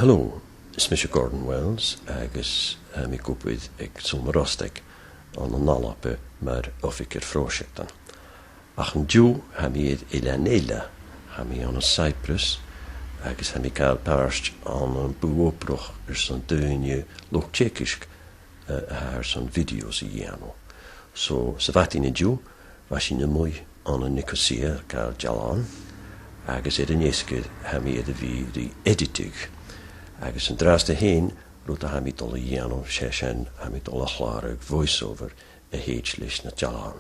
Hello, is Mr. Gordon Wells, agus mi gwybwydd ag sylmarostig an an nalape mar officer frósiachtan. Ach yn diw ha mi id ilan eila, ha mi an Cyprus, agus ha mi cael parst an an bwobroch son dynnu loch tjekisk haar son videos I jano. So, sa fatin y diw, was in y mwy an an Nicosia cael jalan, agus yn iesgyd ha mi id y fi editig, agus yn dras dy hyn, rwyd ha mi dol I jano, session ha mi dol a chlarag voice-over y heidlis na jalan.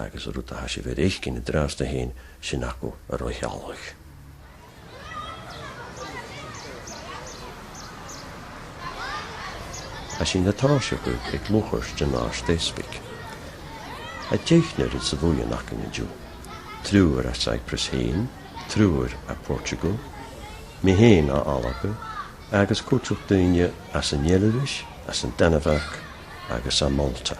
Agus rwyd ha si fed eich gyn y dras dy hyn, sy'n acw ar o'i halwch. As in de taasje ik lochers de naast despik. Het jeugner is de woeie nakken in Jew. Truer a Cyprus heen, truer a Portugal, me heen a Alape, agus koetsuk dunje as een Jelerisch, as een Denemark, agus a Malta.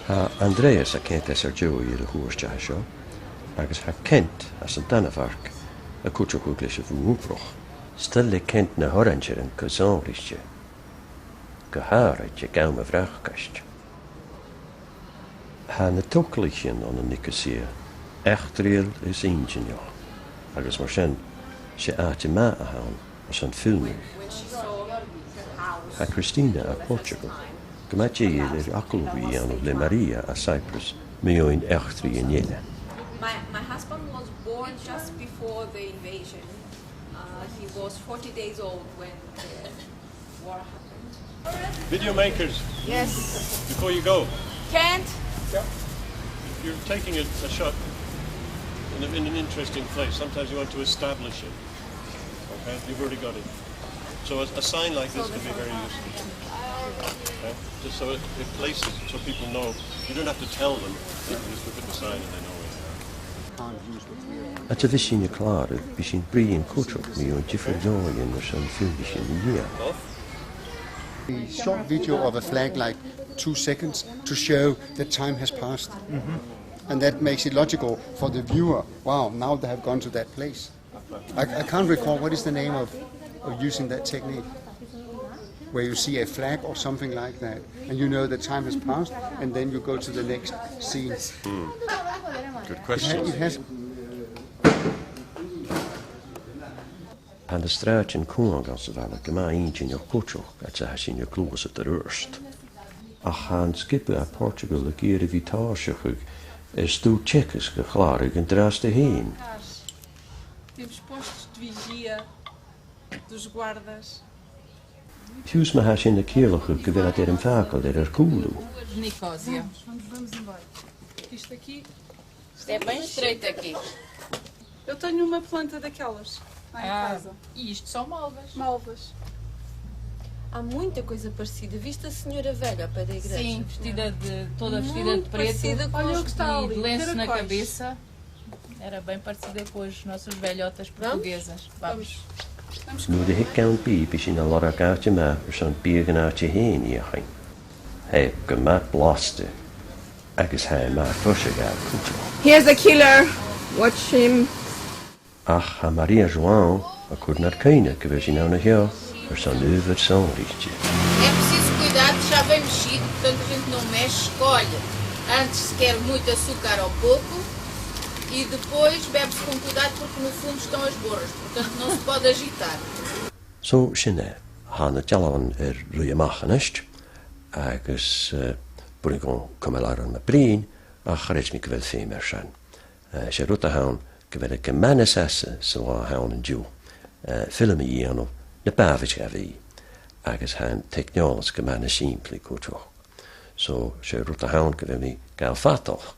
Ha Andreas a kent as er Jew I de hoerstja sjo, agus ha kent as een Denemark, a koetsuk uglische voeproch. Stel ik kent na horantje en kazanrichtje. Gehaaretje gauw me vraagkast. Ha na toklichjen aan een Nicosia. Echt reëel is eentje ja. Agus maar zijn, ze aatje ma aan, als een filmen. Ha Christina a Portugal. Gematje hier akkelowie aan Le Maria a Cyprus. Me oin echt reëel. My husband was born just before the invasion. He was 40 days old when the war happened. Video makers. Yes. Before you go. Kent? Yeah. You're taking a shot in an interesting place. Sometimes you want to establish it. Okay? You've already got it. So a sign like this can be very useful. Okay? Just so it places, so people know. You don't have to tell them. You can just look at the sign and they know where they are. At y fysyn y clar, bysyn bri'n cwtrwch mi o'n differioen o'r son ffilmys yn lia. A short video of a flag, like 2 seconds, to show that time has passed. And that makes it logical for the viewer. Wow, now they have gone to that place. I can't recall what is the name of using that technique, where you see a flag or something like that, and you know that time has passed, and then you go to the next scene. Good question. It has. Aan de straat in Koen als het wel een eentje in je kutschok, dat ze in je kloos het rust. Ach, gaan skippen uit Portugal de keer vitage is toe Tsjechisch geklarig en draast heen. Temos postos de vigia dos guardas. Fius me has in de keerlige geweld er een vakel er koelu. Nicosia. Vamos embora. Isto aqui. Isto é bem estreito aqui. Eu tenho uma planta daquelas lá em casa. E isto são malvas. Malvas. Há muita coisa parecida. Viste a senhora velha ao pé da igreja? Sim, toda vestida de preto parecida com Olha o que está ali, e de lenço na caracóis. cabeça. Era bem parecida com as nossas velhotas portuguesas. Vamos. Nu de hik kan bi bysyn a lor ag out je ma er son biegen out je heen hier ging. Hij gemat blaste. Agus hij ma fusig uit kutschok. Here's a killer. Watch him. Ach, ha Maria João a kur naar keine gewesen aan het jaar er son over zo'n richtje. É preciso cuidar de chá bem mexido, portanto a gente não mexe, escolhe antes se quer muito açúcar ou pouco e depois bebe-se com cuidado porque no fundo estão as borras, portanto não se pode agitar. So sinne, ha na jalan rui machanist, agus bringon kumelar an me brin, a charis mi gwel fémer sein. Se rota haun, gwel ik gemenes esse, so a haun en diw, film I ano, na bavich gavi, agus han technials gemenes simpli kutoch. So se rota haun gwel mi gael fatoch,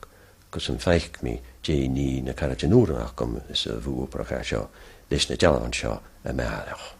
gus yn feich mi je ni na carajanúran ach kom is vuoprach a seo, leis na jalan seo a mealach.